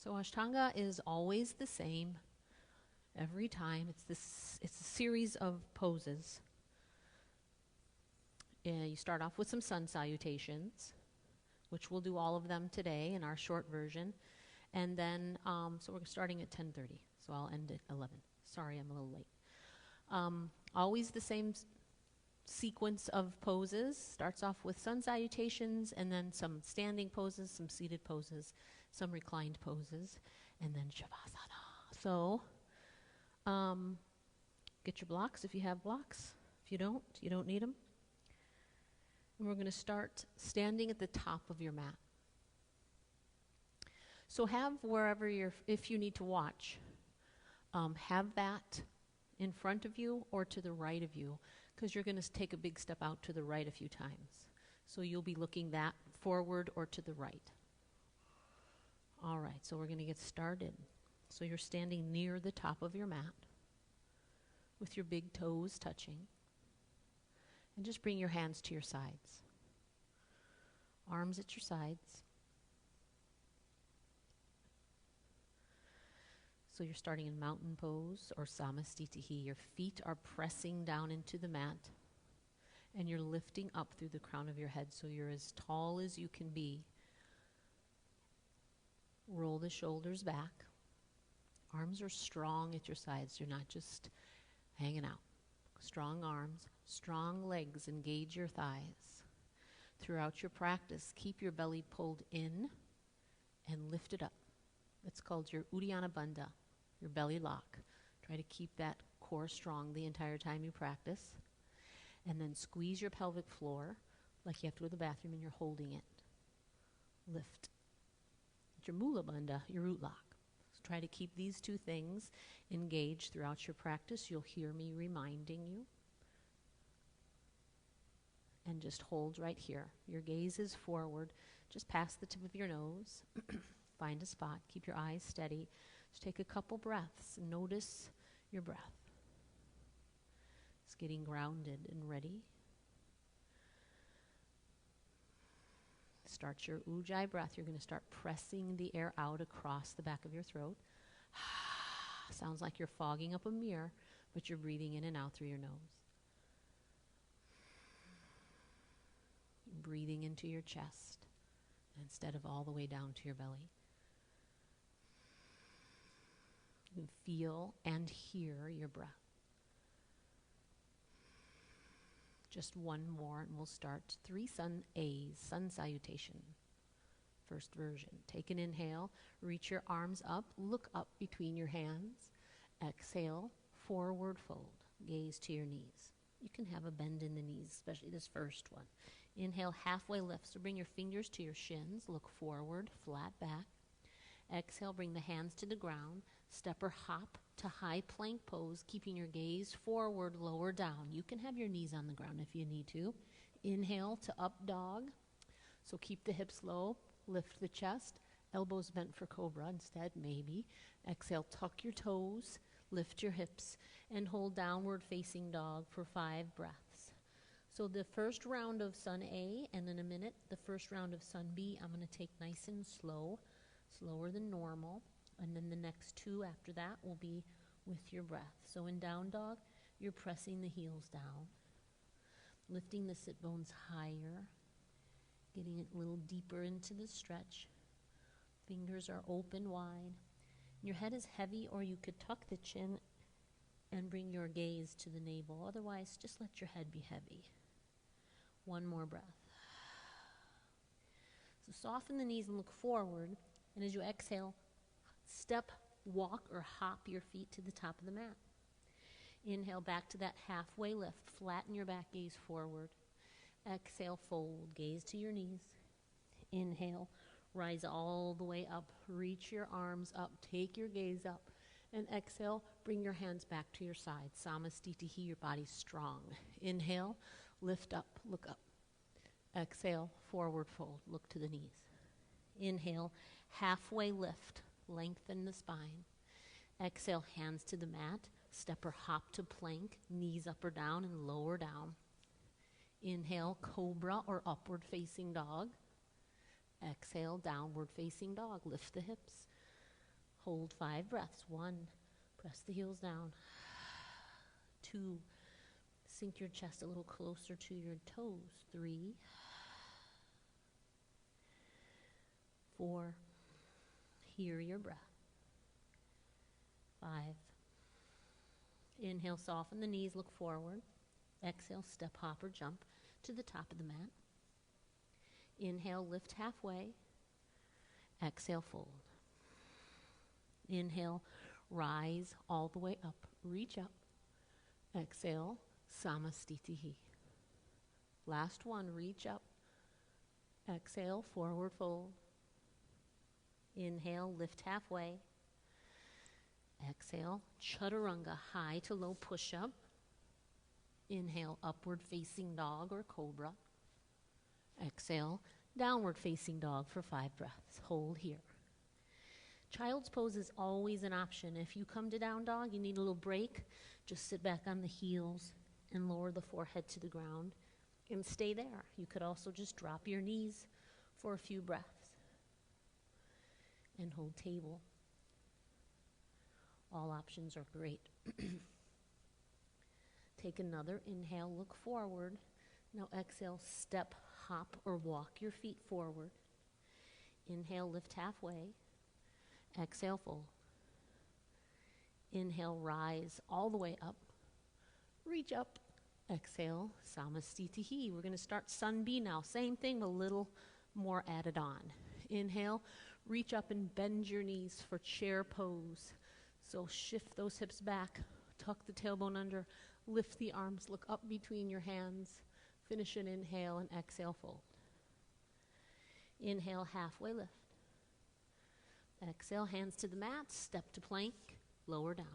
So Ashtanga is always the same every time. It's a series of poses. You start off with some sun salutations, which we'll do all of them today in our short version. And then, so we're starting at 10:30, so I'll end at 11. Sorry, I'm a little late. Always the same sequence of poses. Starts off with sun salutations, and then some standing poses, some seated poses, some reclined poses, and then Shavasana. So, get your blocks if you have blocks. If you don't need them. And we're going to start standing at the top of your mat. So have wherever if you need to watch, have that in front of you or to the right of you, because you're going to take a big step out to the right a few times. So you'll be looking that forward or to the right. All right, so we're going to get started. So you're standing near the top of your mat with your big toes touching. And just bring your hands to your sides. Arms at your sides. So you're starting in mountain pose or samastitihi. Your feet are pressing down into the mat. And you're lifting up through the crown of your head so you're as tall as you can be. Roll the shoulders back. Arms are strong at your sides. You're not just hanging out. Strong arms, strong legs, engage your thighs. Throughout your practice, keep your belly pulled in and lift it up. It's called your Uddiyana Bandha, your belly lock. Try to keep that core strong the entire time you practice. And then squeeze your pelvic floor like you have to go to the bathroom and you're holding it. Lift. It's your Mula Bandha, your root lock. Try to keep these two things engaged throughout your practice. You'll hear me reminding you. And just hold right here. Your gaze is forward, just past the tip of your nose. Find a spot. Keep your eyes steady. Just take a couple breaths. Notice your breath. It's getting grounded and ready. Start your Ujjayi breath. You're going to start pressing the air out across the back of your throat. Sounds like you're fogging up a mirror, but you're breathing in and out through your nose. Breathing into your chest instead of all the way down to your belly. You can feel and hear your breath. Just one more and we'll start 3 sun A's, sun salutation. First version. Take an inhale, reach your arms up, look up between your hands. Exhale, forward fold, gaze to your knees. You can have a bend in the knees, especially this first one. Inhale, halfway lift, so bring your fingers to your shins, look forward, flat back. Exhale, bring the hands to the ground, step or hop to high plank pose, keeping your gaze forward, lower down. You can have your knees on the ground if you need to. Inhale to up dog, so keep the hips low, lift the chest, elbows bent for cobra instead, maybe. Exhale, tuck your toes, lift your hips, and hold downward facing dog for 5 breaths. So the first round of sun A, and in a minute, the first round of sun B, I'm going to take nice and slow, slower than normal. And then the next 2 after that will be with your breath. So in down dog, you're pressing the heels down, lifting the sit bones higher, getting it a little deeper into the stretch. Fingers are open wide. Your head is heavy, or you could tuck the chin and bring your gaze to the navel. Otherwise, just let your head be heavy. One more breath. So soften the knees and look forward. And as you exhale, step, walk, or hop your feet to the top of the mat. Inhale back to that halfway lift. Flatten your back, gaze forward. Exhale, fold, gaze to your knees. Inhale, rise all the way up. Reach your arms up, take your gaze up. And exhale, bring your hands back to your side. Samastitihi, your body's strong. Inhale, lift up, look up. Exhale, forward fold, look to the knees. Inhale, halfway lift, lengthen the spine. Exhale, hands to the mat, step or hop to plank, knees up or down and lower down. Inhale, cobra or upward facing dog. Exhale, downward facing dog, lift the hips. Hold 5 breaths. 1, press the heels down. 2, sink your chest a little closer to your toes. 3, 4, hear your breath. 5, inhale, soften the knees, look forward. Exhale, step, hop, or jump to the top of the mat. Inhale, lift halfway. Exhale, fold. Inhale, rise all the way up. Reach up. Exhale, samastitihi. Last one, reach up. Exhale, forward fold. Inhale, lift halfway. Exhale, chaturanga, high to low push-up. Inhale, upward facing dog or cobra. Exhale, downward facing dog for 5 breaths. Hold here. Child's pose is always an option. If you come to down dog, you need a little break, just sit back on the heels and lower the forehead to the ground and stay there. You could also just drop your knees for a few breaths and hold table. All options are great. Take another inhale, look forward. Now exhale, step, hop, or walk your feet forward. Inhale, lift halfway. Exhale, fold. Inhale, rise all the way up. Reach up. Exhale, samastitihi. We're going to start sun B now. Same thing, a little more added on. Inhale, reach up and bend your knees for chair pose. So shift those hips back, tuck the tailbone under, lift the arms, look up between your hands. Finish an inhale and exhale, fold. Inhale, halfway lift. Exhale, hands to the mat, step to plank, lower down.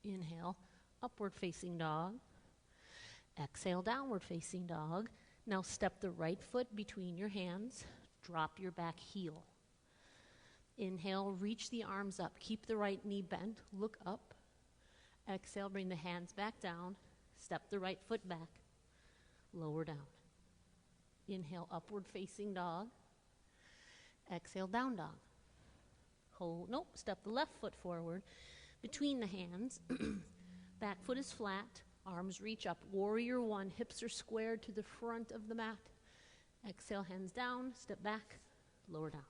Inhale, upward facing dog. Exhale, downward facing dog. Now step the right foot between your hands, drop your back heel. Inhale, reach the arms up, keep the right knee bent, look up. Exhale, bring the hands back down, step the right foot back, lower down. Inhale, upward facing dog. Exhale, down dog. Hold, nope, step the left foot forward between the hands. Back foot is flat, arms reach up. Warrior 1, hips are squared to the front of the mat. Exhale, hands down, step back, lower down.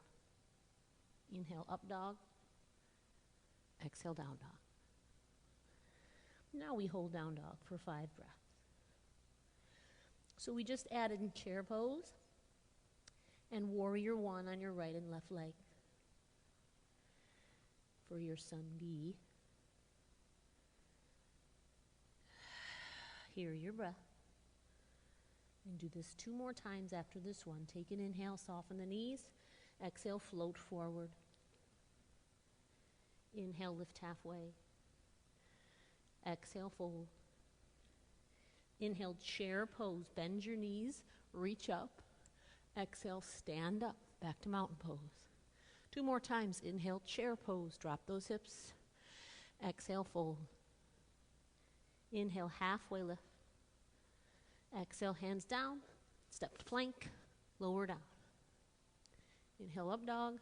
Inhale, up dog. Exhale, down dog. Now we hold down dog for 5 breaths. So we just added in chair pose and warrior 1 on your right and left leg for your sun B. Hear your breath. And do this 2 more times after this one. Take an inhale, soften the knees. Exhale, float forward. Inhale, lift halfway. Exhale, fold. Inhale, chair pose. Bend your knees, reach up. Exhale, stand up. Back to mountain pose. 2 more times. Inhale, chair pose. Drop those hips. Exhale, fold. Inhale, halfway lift. Exhale, hands down. Step to plank. Lower down. Inhale, up dog.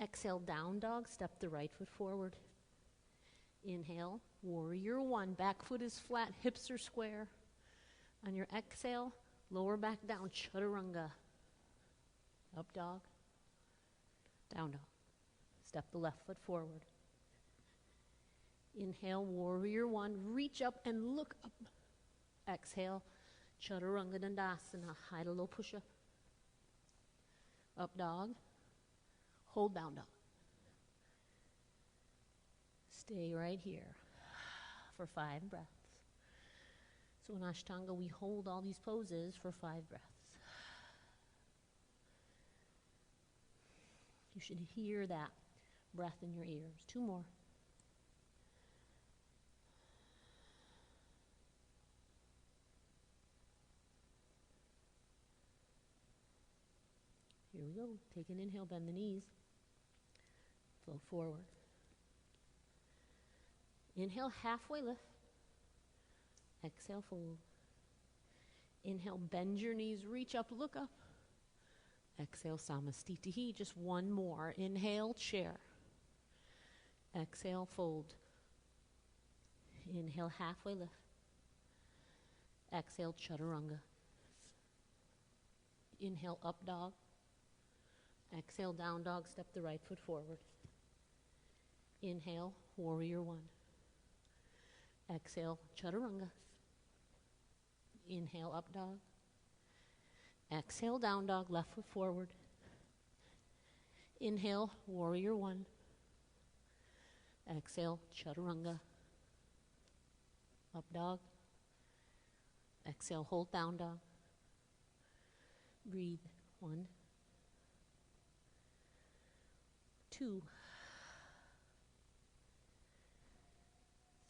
Exhale, down dog. Step the right foot forward. Inhale, warrior 1. Back foot is flat, hips are square. On your exhale, lower back down, chaturanga. Up dog, down dog. Step the left foot forward. Inhale, warrior 1. Reach up and look up. Exhale, chaturanga dandasana, high to low push-up. Up dog, hold down dog. Stay right here for 5 breaths. So in Ashtanga, we hold all these poses for 5 breaths. You should hear that breath in your ears. 2 more. Here we go. Take an inhale, bend the knees. Float forward. Inhale, halfway lift. Exhale, fold. Inhale, bend your knees, reach up, look up. Exhale, Samastitihi. Just one more. Inhale, chair. Exhale, fold. Inhale, halfway lift. Exhale, chaturanga. Inhale, up dog. Exhale, down dog. Step the right foot forward. Inhale, warrior one. Exhale, chaturanga. Inhale, up dog. Exhale, down dog, left foot forward. Inhale, warrior one. Exhale, chaturanga. Up dog. Exhale, hold down dog. Breathe. 1, 2,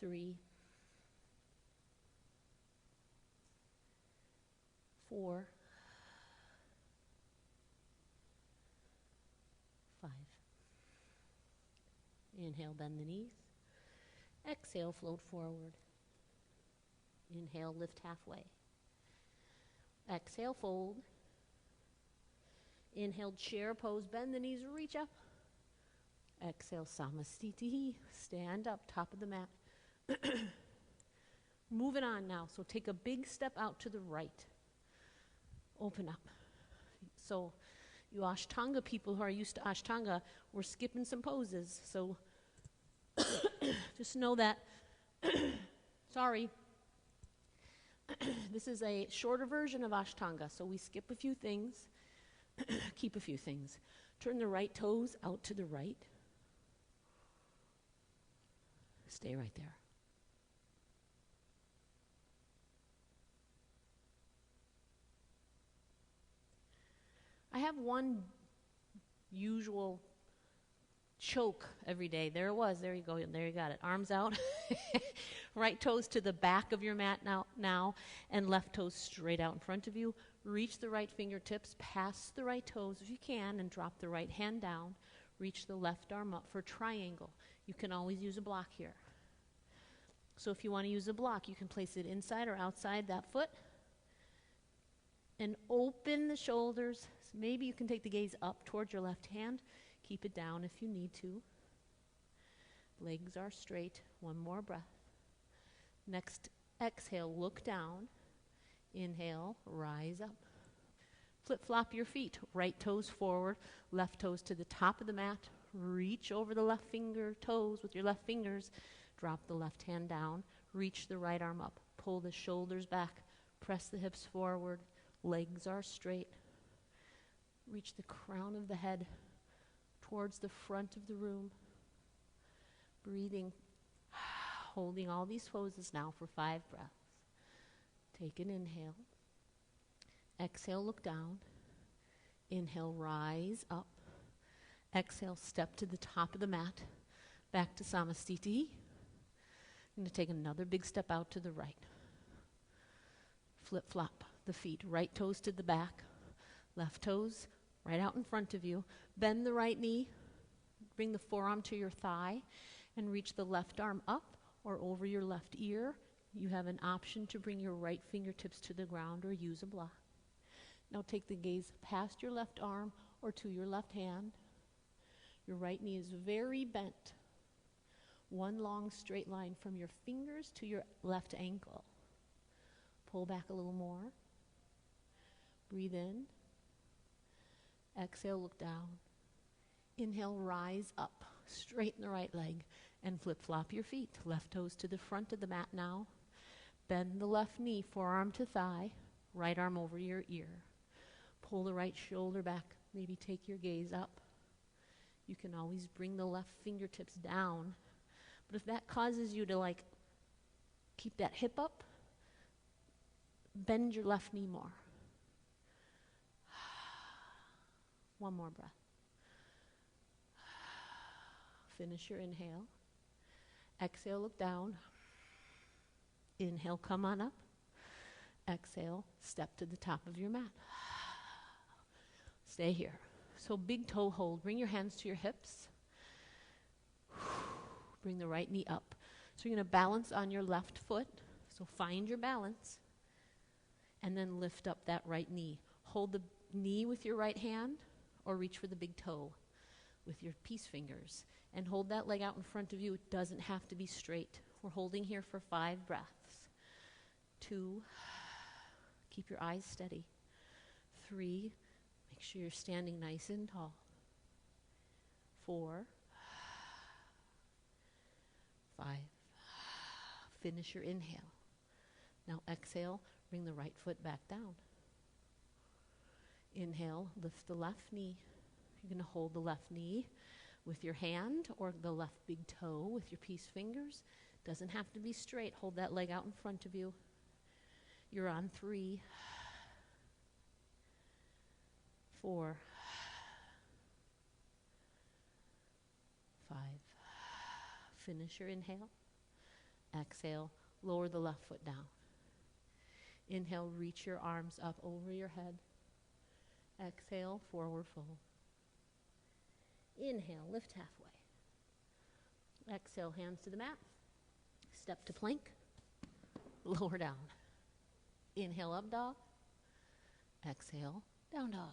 3, 4, 5. Inhale, bend the knees. Exhale, float forward. Inhale, lift halfway. Exhale, fold. Inhale, chair pose, bend the knees, reach up. Exhale, Samastitihi, stand up, top of the mat. Moving on now, so take a big step out to the right. Open up. So you Ashtanga people who are used to Ashtanga, we're skipping some poses. So just know that, sorry, this is a shorter version of Ashtanga. So we skip a few things, keep a few things. Turn the right toes out to the right. Stay right there. I have one usual choke every day. There it was. There you go. There you got it. Arms out. Right toes to the back of your mat now, and left toes straight out in front of you. Reach the right fingertips past the right toes if you can, and drop the right hand down. Reach the left arm up for triangle. You can always use a block here. So if you want to use a block, you can place it inside or outside that foot. And open the shoulders. So maybe you can take the gaze up towards your left hand. Keep it down if you need to. Legs are straight. One more breath. Next exhale, look down. Inhale, rise up. Flip-flop your feet. Right toes forward, left toes to the top of the mat. Reach over the left finger toes with your left fingers. Drop the left hand down. Reach the right arm up. Pull the shoulders back. Press the hips forward. Legs are straight. Reach the crown of the head towards the front of the room. Breathing, holding all these poses now for 5 breaths. Take an inhale. Exhale, look down. Inhale, rise up. Exhale, step to the top of the mat. Back to Samastitihi. I'm going to take another big step out to the right. Flip-flop the feet. Right toes to the back. Left toes right out in front of you. Bend the right knee. Bring the forearm to your thigh. And reach the left arm up or over your left ear. You have an option to bring your right fingertips to the ground or use a block. Now take the gaze past your left arm or to your left hand. Your right knee is very bent. One long straight line from your fingers to your left ankle. Pull back a little more. Breathe in. Exhale, look down. Inhale, rise up. Straighten the right leg and flip-flop your feet. Left toes to the front of the mat now. Bend the left knee, forearm to thigh. Right arm over your ear. Pull the right shoulder back. Maybe take your gaze up. You can always bring the left fingertips down. But if that causes you to keep that hip up, bend your left knee more. One more breath. Finish your inhale. Exhale, look down. Inhale, come on up. Exhale, step to the top of your mat. Stay here. So big toe hold. Bring your hands to your hips. Bring the right knee up. So you're going to balance on your left foot. So find your balance. And then lift up that right knee. Hold knee with your right hand or reach for the big toe with your peace fingers. And hold that leg out in front of you. It doesn't have to be straight. We're holding here for 5 breaths. 2, keep your eyes steady. 3, make sure you're standing nice and tall. 4, 5, finish your inhale. Now exhale, bring the right foot back down. Inhale, lift the left knee. You're going to hold the left knee with your hand or the left big toe with your peace fingers. Doesn't have to be straight. Hold that leg out in front of you. You're on 3, 4, 5. Finish your inhale. Exhale, lower the left foot down. Inhale, reach your arms up over your head. Exhale, forward fold. Inhale, lift halfway. Exhale, hands to the mat. Step to plank. Lower down. Inhale, up dog. Exhale, down dog.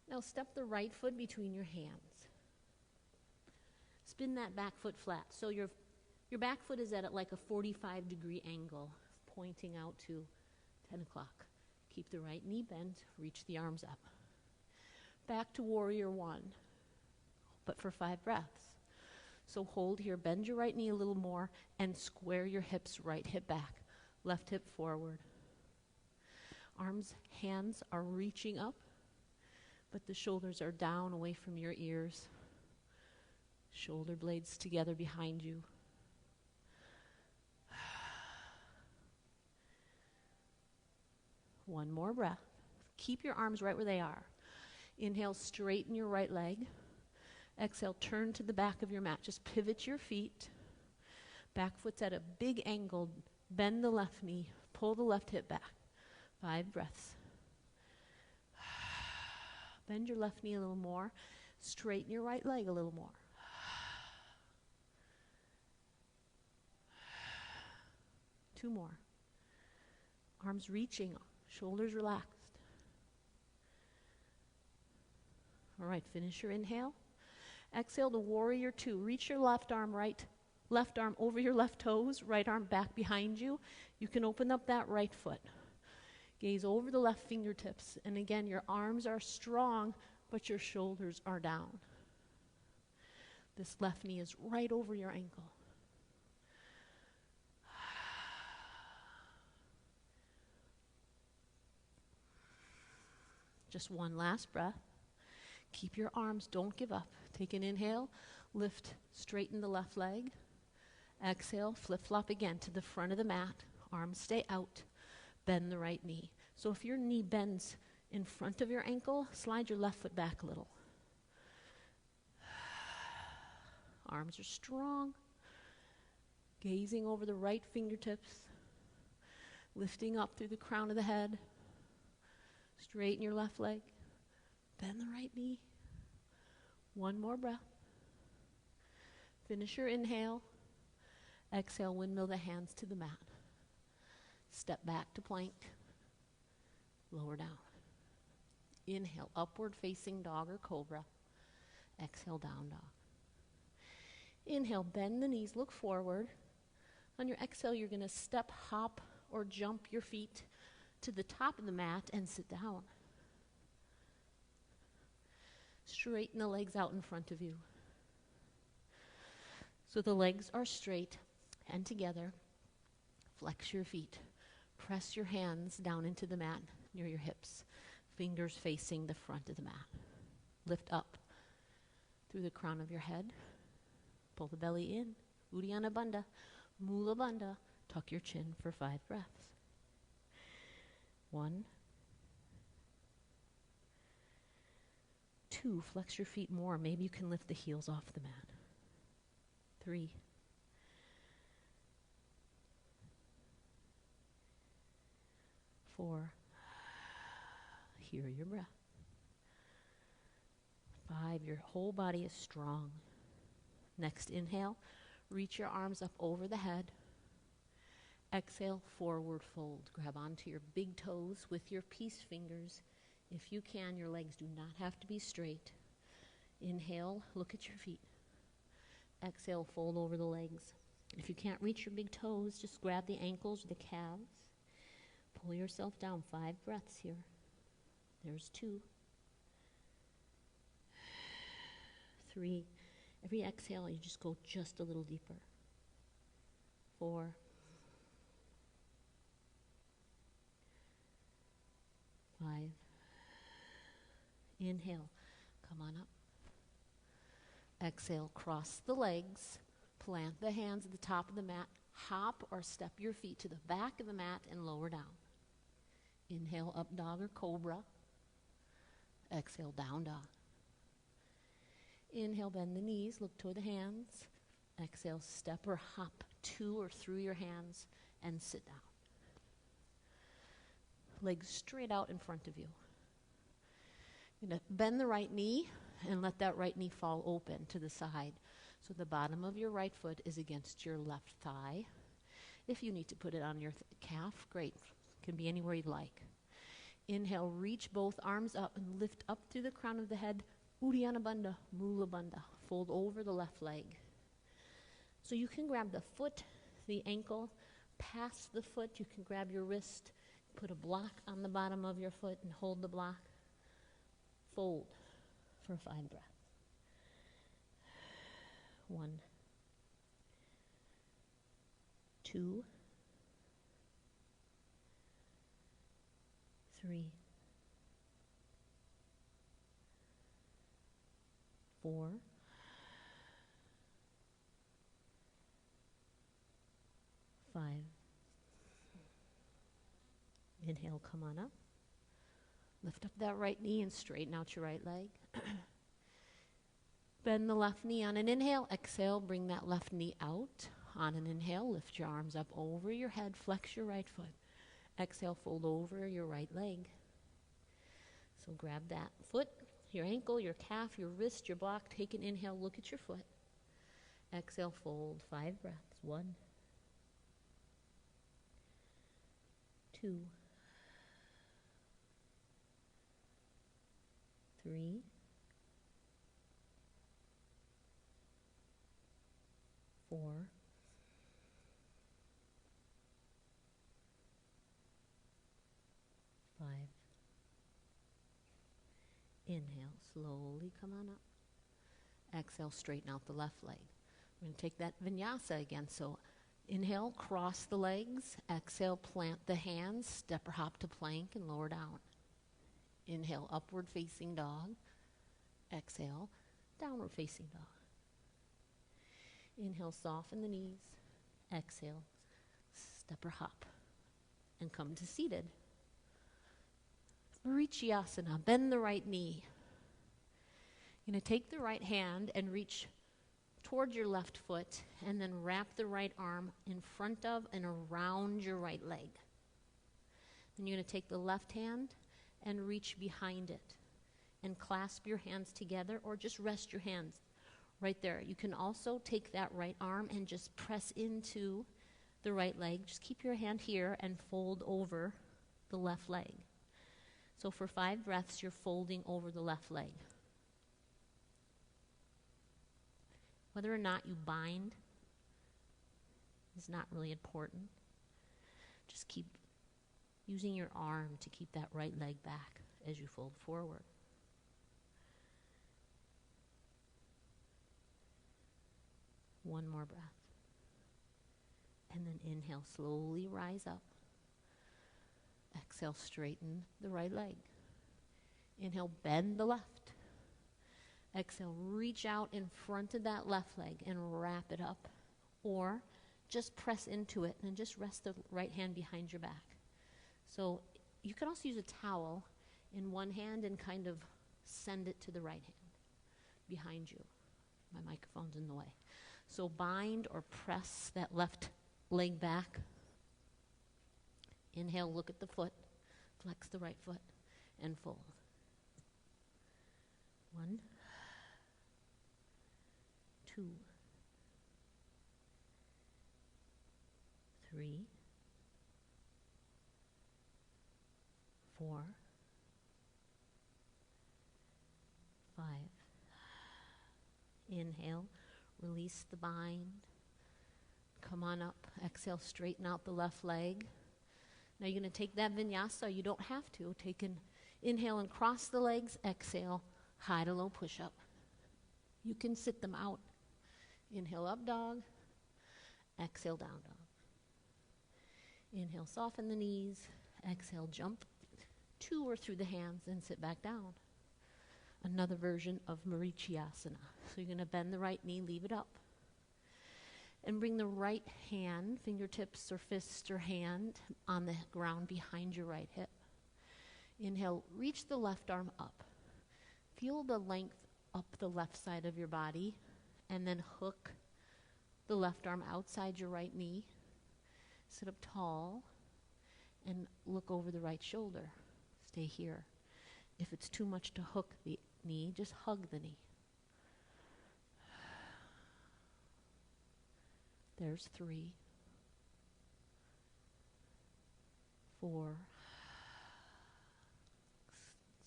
Now step the right foot between your hands. Spin that back foot flat. So your back foot is at like a 45-degree angle, pointing out to 10 o'clock. Keep the right knee bent, reach the arms up. Back to warrior 1, but for 5 breaths. So hold here, bend your right knee a little more, and square your hips, right hip back, left hip forward. Hands are reaching up, but the shoulders are down away from your ears. Shoulder blades together behind you. One more breath. Keep your arms right where they are. Inhale, straighten your right leg. Exhale, turn to the back of your mat. Just pivot your feet. Back foot's at a big angle. Bend the left knee. Pull the left hip back. 5 breaths. Bend your left knee a little more. Straighten your right leg a little more. 2 more. Arms reaching, shoulders relaxed. All right, finish your inhale. Exhale to warrior 2. Reach your left arm over your left toes, right arm back behind you. You can open up that right foot. Gaze over the left fingertips. And again, your arms are strong, but your shoulders are down. This left knee is right over your ankle. Just one last breath. Keep your arms, don't give up. Take an inhale, lift, straighten the left leg. Exhale, flip-flop again to the front of the mat. Arms stay out. Bend the right knee. So if your knee bends in front of your ankle, slide your left foot back a little. Arms are strong. Gazing over the right fingertips. Lifting up through the crown of the head. Straighten your left leg. Bend the right knee. One more breath. Finish your inhale. Exhale, windmill the hands to the mat. Step back to plank. Lower down. Inhale, upward facing dog or cobra. Exhale, down dog. Inhale, bend the knees, look forward. On your exhale, you're going to step, hop, or jump your feet to the top of the mat and sit down. Straighten the legs out in front of you. So the legs are straight and together. Flex your feet. Press your hands down into the mat near your hips. Fingers facing the front of the mat. Lift up through the crown of your head. Pull the belly in. Uddiyana Bandha. Mula Bandha. Tuck your chin for 5 breaths. 1. 2. Flex your feet more. Maybe you can lift the heels off the mat. 3. 4. Hear your breath. 5. Your whole body is strong. Next inhale, reach your arms up over the head. Exhale, forward fold. Grab onto your big toes with your peace fingers. If you can, your legs do not have to be straight. Inhale, look at your feet. Exhale, fold over the legs. If you can't reach your big toes, just grab the ankles or the calves. Pull yourself down. 5 breaths here. There's 2. 3. Every exhale, you just go just a little deeper. 4. 5. Inhale, come on up. Exhale, cross the legs, plant the hands at the top of the mat, hop or step your feet to the back of the mat and lower down. Inhale, up dog or cobra. Exhale, down dog. Inhale, bend the knees, look toward the hands. Exhale, step or hop to or through your hands and sit down. Legs straight out in front of you. You're going to bend the right knee and let that right knee fall open to the side. So the bottom of your right foot is against your left thigh. If you need to put it on your calf, great. Can be anywhere you'd like. Inhale, reach both arms up and lift up through the crown of the head. Uddiyana Bandha, Mula Bandha. Fold over the left leg. So you can grab the foot, the ankle, past the foot. You can grab your wrist, put a block on the bottom of your foot and hold the block. Fold for 5 breaths. 1, 2, 3, 4, 5. Inhale, come on up. Lift up that right knee and straighten out your right leg. Bend the left knee on an inhale. Exhale, bring that left knee out. On an inhale, lift your arms up over your head. Flex your right foot. Exhale, fold over your right leg. So grab that foot, your ankle, your calf, your wrist, your block. Take an inhale, look at your foot. Exhale, fold. 5 breaths. 1, 2, 3, 4, 5. Inhale, slowly come on up. Exhale, straighten out the left leg. We're going to take that vinyasa again. So inhale, cross the legs. Exhale, plant the hands. Step or hop to plank and lower down. Inhale, upward facing dog. Exhale, downward facing dog. Inhale, soften the knees. Exhale, step or hop. And come to seated. Vrichyasana, bend the right knee. You're going to take the right hand and reach toward your left foot and then wrap the right arm in front of and around your right leg. Then you're going to take the left hand and reach behind it and clasp your hands together or just rest your hands right there. You can also take that right arm and just press into the right leg. Just keep your hand here and fold over the left leg. So for 5 breaths, you're folding over the left leg. Whether or not you bind is not really important. Just keep using your arm to keep that right leg back as you fold forward. One more breath. And then inhale, slowly rise up. Exhale, straighten the right leg. Inhale, bend the left. Exhale, reach out in front of that left leg and wrap it up. Or just press into it and just rest the right hand behind your back. So you can also use a towel in one hand and kind of send it to the right hand behind you. My microphone's in the way. So bind or press that left leg back. Inhale, look at the foot. Flex the right foot and fold. 1, 2, 3, 4, Inhale, release the bind. Come on up. Exhale, straighten out the left leg. Now you're going to take that vinyasa. You don't have to. Inhale and cross the legs. Exhale, high to low push-up. You can sit them out. Inhale, up dog. Exhale, down dog. Inhale, soften the knees. Exhale, jump to or through the hands and sit back down. Another version of Marichyasana. So you're going to bend the right knee, leave it up. And bring the right hand, fingertips or fist or hand, on the ground behind your right hip. Inhale, reach the left arm up. Feel the length up the left side of your body, and then hook the left arm outside your right knee. Sit up tall and look over the right shoulder. Stay here. If it's too much to hook the knee, just hug the knee. There's 3, 4.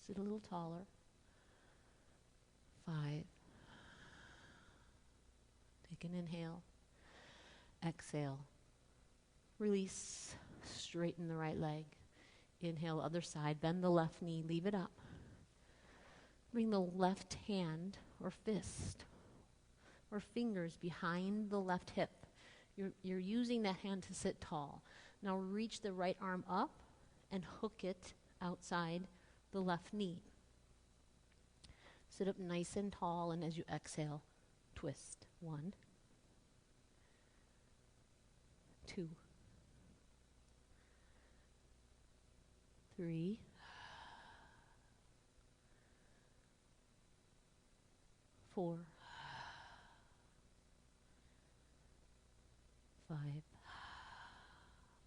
Sit a little taller. 5. Take an inhale. Exhale. Release. Straighten the right leg. Inhale, other side. Bend the left knee. Leave it up. Bring the left hand or fist or fingers behind the left hip. You're using that hand to sit tall. Now reach the right arm up and hook it outside the left knee. Sit up nice and tall, and as you exhale, twist. 1, 2, 3, 4, 5.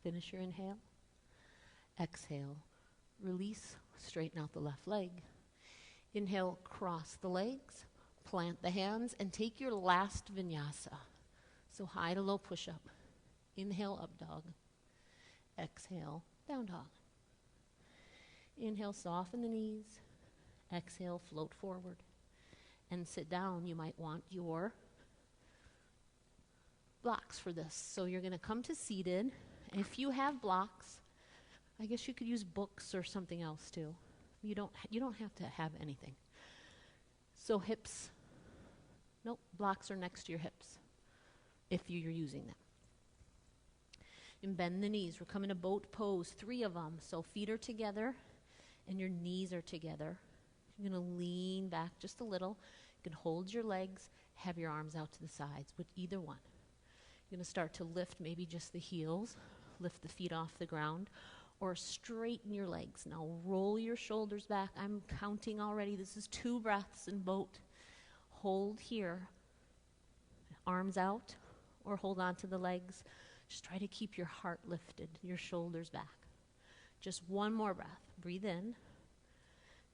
Finish your inhale. Exhale. Release. Straighten out the left leg. Inhale, cross the legs. Plant the hands and take your last vinyasa. So high to low push-up. Inhale, up dog. Exhale, down dog. Inhale, soften the knees. Exhale, float forward. And sit down. You might want your blocks for this. So you're going to come to seated. If you have blocks, I guess you could use books or something else too. You don't have to have anything. So hips, nope, blocks are next to your hips if you're using them. And bend the knees. We're coming to boat pose, 3 of them. So feet are together and your knees are together. You're going to lean back just a little. You can hold your legs, have your arms out to the sides with either one. You're going to start to lift maybe just the heels, lift the feet off the ground, or straighten your legs. Now roll your shoulders back. I'm counting already. This is 2 breaths in boat. Hold here. Arms out, or hold on to the legs. Just try to keep your heart lifted, your shoulders back. Just 1 more breath. Breathe in.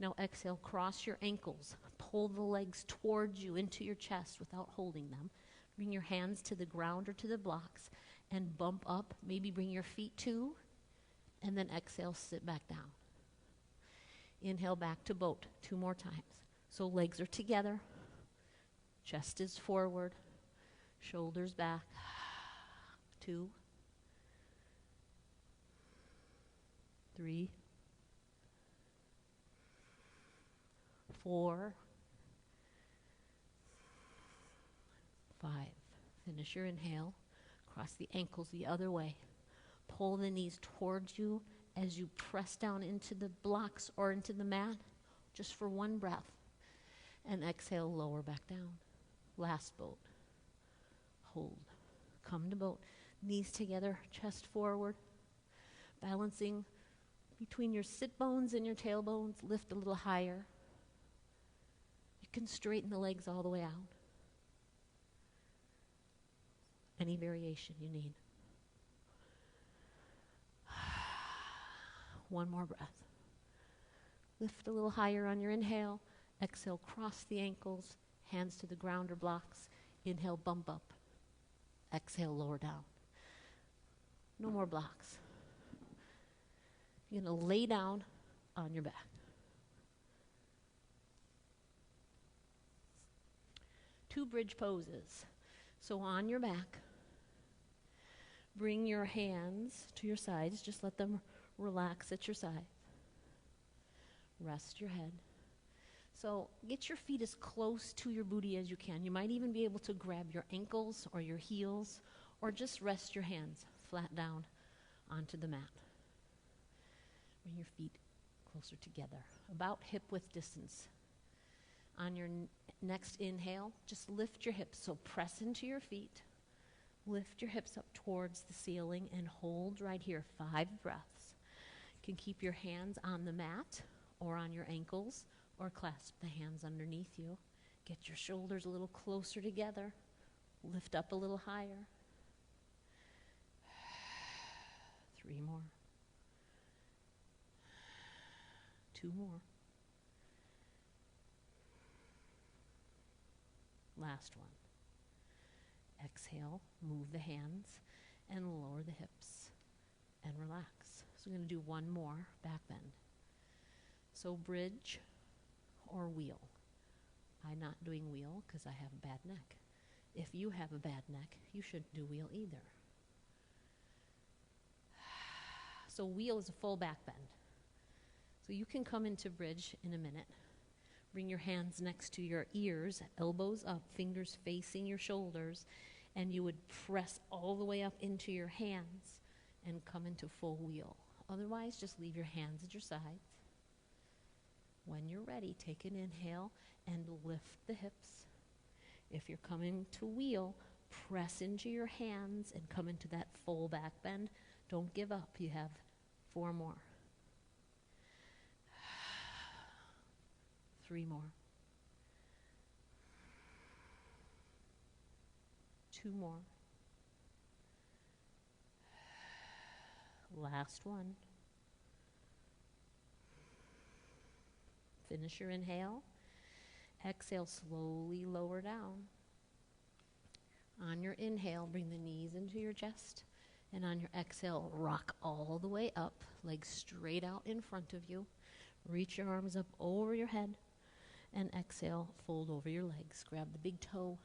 Now exhale, cross your ankles. Pull the legs towards you into your chest without holding them. Bring your hands to the ground or to the blocks and bump up. Maybe bring your feet too. And then exhale, sit back down. Inhale back to boat 2 more times. So legs are together. Chest is forward. Shoulders back. 2, 3, 4, 5. Finish your inhale. Cross the ankles the other way. Pull the knees towards you as you press down into the blocks or into the mat, just for 1 breath. And exhale, lower back down. Last boat. Hold. Come to boat. Knees together, chest forward. Balancing between your sit bones and your tailbones. Lift a little higher. You can straighten the legs all the way out. Any variation you need. 1 more breath. Lift a little higher on your inhale. Exhale, cross the ankles, hands to the ground or blocks. Inhale, bump up. Exhale, lower down. No more blocks. You're going to lay down on your back. 2 bridge poses. So on your back, bring your hands to your sides. Just let them relax at your side. Rest your head. So get your feet as close to your booty as you can. You might even be able to grab your ankles or your heels, or just rest your hands flat down onto the mat. Bring your feet closer together, about hip width distance. On your next inhale, just lift your hips. So press into your feet. Lift your hips up towards the ceiling and hold right here, 5 breaths. You can keep your hands on the mat or on your ankles, or clasp the hands underneath you. Get your shoulders a little closer together. Lift up a little higher. 3 more. 2 more. Last one. Exhale, move the hands and lower the hips and relax. So we're going to do one more back bend. So bridge or wheel. I'm not doing wheel because I have a bad neck. If you have a bad neck, you shouldn't do wheel either. So wheel is a full back bend. So you can come into bridge in a minute. Bring your hands next to your ears, elbows up, fingers facing your shoulders, and you would press all the way up into your hands and come into full wheel. Otherwise, just leave your hands at your sides. When you're ready, take an inhale and lift the hips. If you're coming to wheel, press into your hands and come into that full back bend. Don't give up. You have 4 more. 3 more. 2 more. Last one. Finish your inhale. Exhale, slowly lower down. On your inhale, bring the knees into your chest. And on your exhale, rock all the way up, legs straight out in front of you. Reach your arms up over your head. And exhale, fold over your legs. Grab the big toe,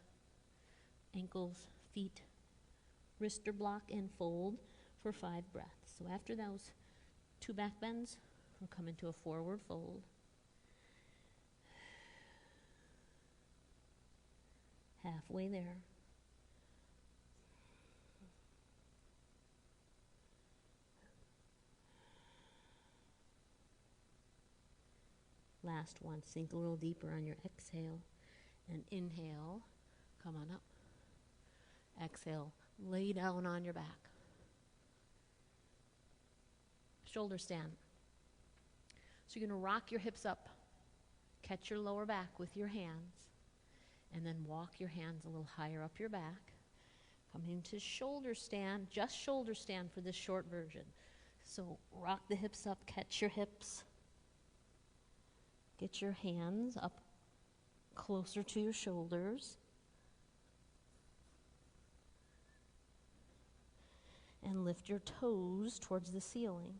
ankles, feet, wrist or block, and fold for 5 breaths. So after those 2 back bends, we'll come into a forward fold. Halfway there. Last one, sink a little deeper on your exhale and inhale, come on up. Exhale, lay down on your back. Shoulder stand. So you're going to rock your hips up, catch your lower back with your hands, and then walk your hands a little higher up your back. Come into shoulder stand, just shoulder stand for this short version. So rock the hips up, catch your hips. Get your hands up closer to your shoulders. And lift your toes towards the ceiling.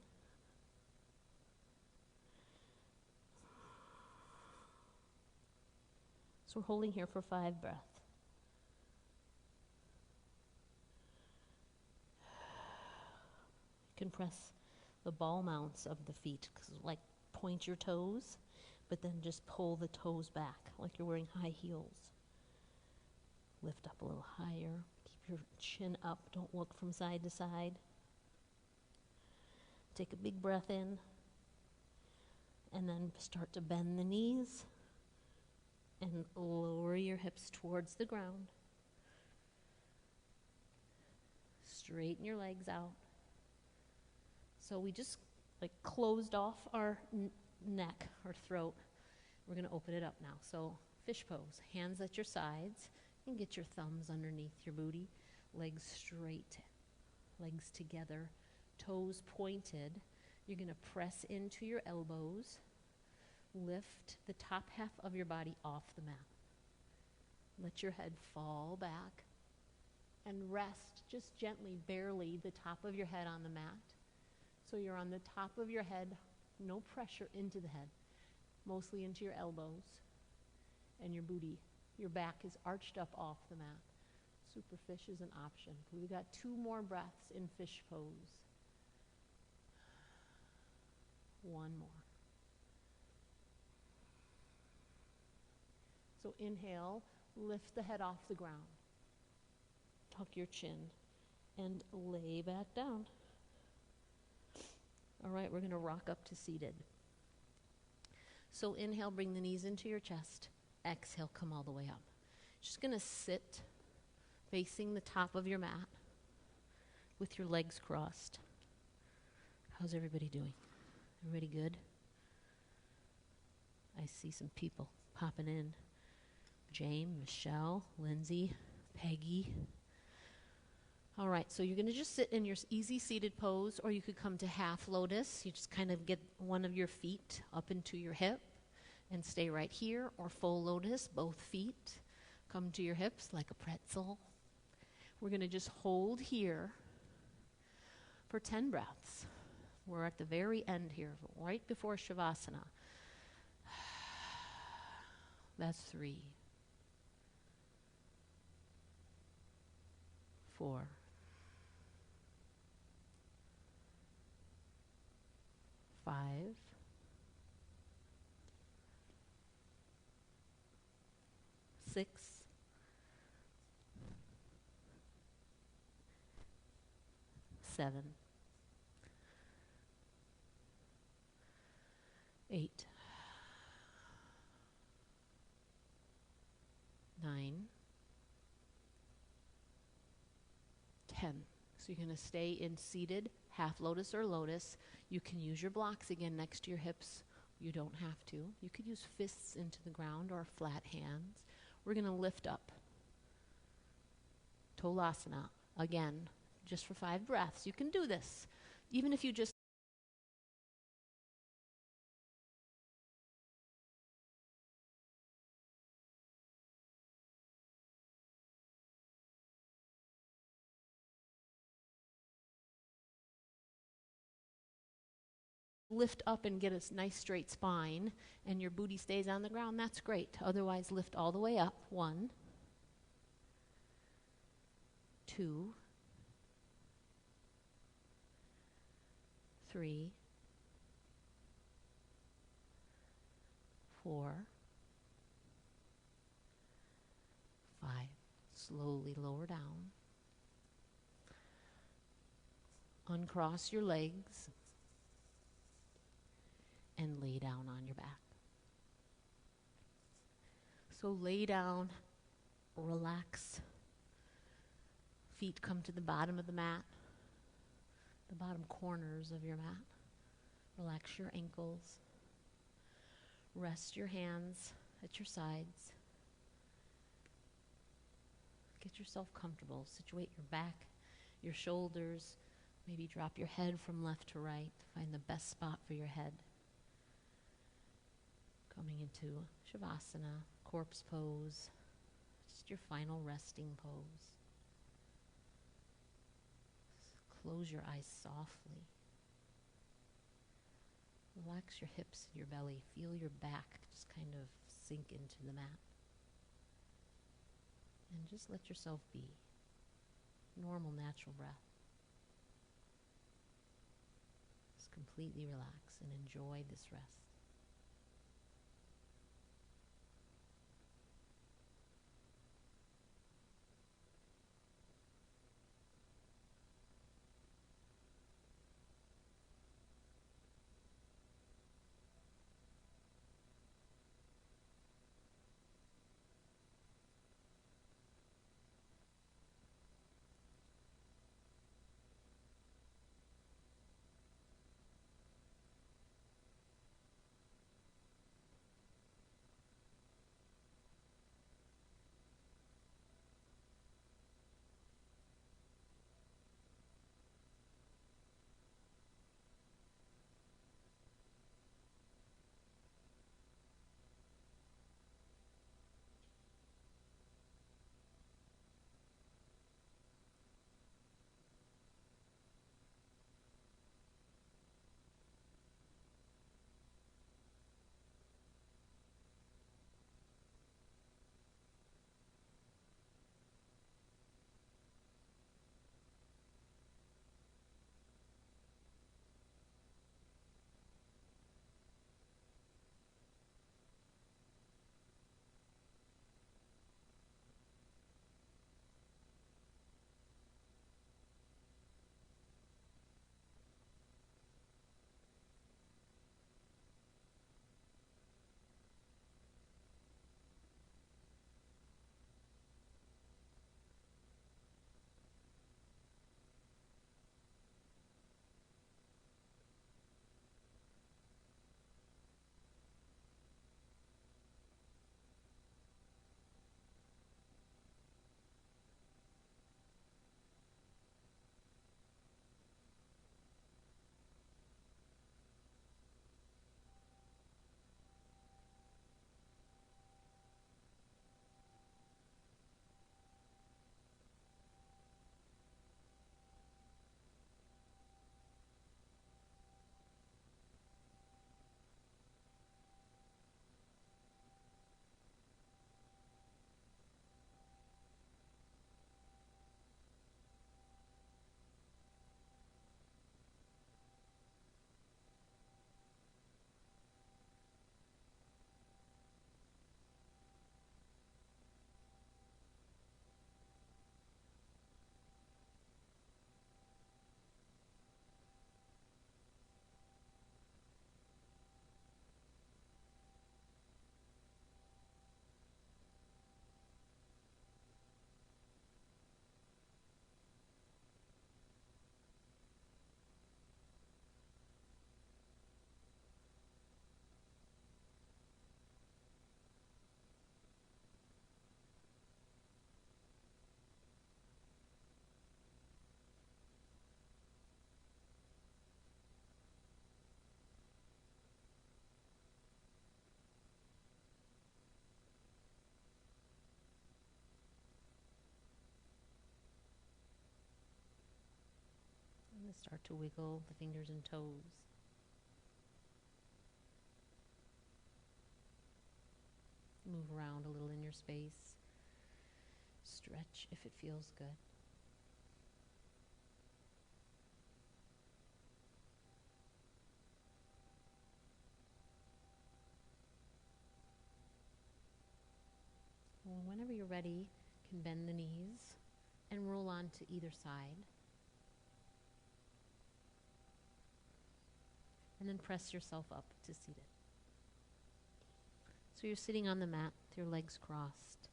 So we're holding here for 5 breaths. You can press the ball mounts of the feet, like point your toes, but then just pull the toes back like you're wearing high heels. Lift up a little higher. Keep your chin up. Don't look from side to side. Take a big breath in, and then start to bend the knees and lower your hips towards the ground. Straighten your legs out. So we just closed off our neck or throat. We're going to open it up now. So fish pose, hands at your sides, and get your thumbs underneath your booty, legs straight, legs together, toes pointed. You're going to press into your elbows. Lift the top half of your body off the mat. Let your head fall back and rest just gently, barely, the top of your head on the mat. So you're on the top of your head, no pressure into the head, mostly into your elbows and your booty Your back is arched up off the mat. Superfish is an option. We've got 2 more breaths in fish pose. 1 more. So inhale, lift the head off the ground. Tuck your chin and lay back down. All right, we're going to rock up to seated. So inhale, bring the knees into your chest. Exhale, come all the way up. Just going to sit facing the top of your mat with your legs crossed. How's everybody doing? Everybody good? I see some people popping in. James, Michelle, Lindsay, Peggy. All right, so you're going to just sit in your easy seated pose, or you could come to half lotus. You just kind of get one of your feet up into your hip and stay right here, or full lotus, both feet come to your hips like a pretzel. We're going to just hold here for 10 breaths. We're at the very end here, right before Shavasana. That's 3, 4, 5, 6, 7, 8, 9, 10. So you're going to stay in seated, half lotus or lotus. You can use your blocks again next to your hips. You don't have to. You could use fists into the ground or flat hands. We're going to lift up. Tolasana. Again, just for 5 breaths. You can do this. Even if you just lift up and get a nice straight spine and your booty stays on the ground, that's great. Otherwise, lift all the way up. 1, 2, 3, 4, 5. Slowly lower down. Uncross your legs and lay down on your back. So lay down, relax. Feet come to the bottom of the mat, the bottom corners of your mat. Relax your ankles. Rest your hands at your sides. Get yourself comfortable. Situate your back, your shoulders. Maybe drop your head from left to right. Find the best spot for your head. Coming into Shavasana, corpse pose, just your final resting pose. Close your eyes softly. Relax your hips and your belly. Feel your back just kind of sink into the mat. And just let yourself be. Normal, natural breath. Just completely relax and enjoy this rest. Start to wiggle the fingers and toes. Move around a little in your space. Stretch if it feels good. Well, whenever you're ready, you can bend the knees and roll on to either side. And then press yourself up to seated. So you're sitting on the mat with your legs crossed.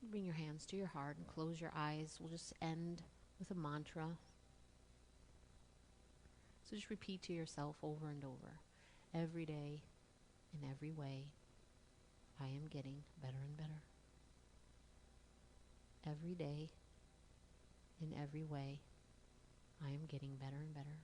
Bring your hands to your heart and close your eyes. We'll just end with a mantra. So just repeat to yourself over and over. Every day, in every way, I am getting better and better. Every day, in every way, I am getting better and better.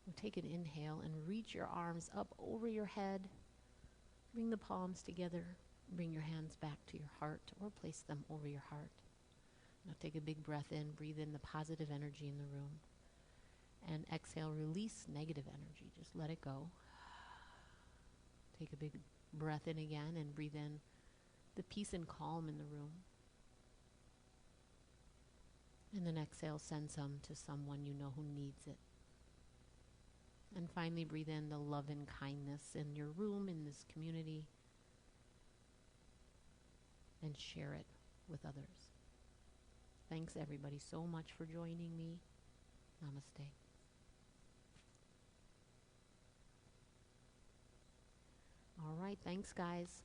We'll take an inhale and reach your arms up over your head. Bring the palms together. Bring your hands back to your heart or place them over your heart. Now take a big breath in. Breathe in the positive energy in the room. And exhale, release negative energy. Just let it go. Take a big breath in again and breathe in the peace and calm in the room. And then exhale, send some to someone you know who needs it. And finally, breathe in the love and kindness in your room, in this community, and share it with others. Thanks, everybody, so much for joining me. Namaste. All right, thanks, guys.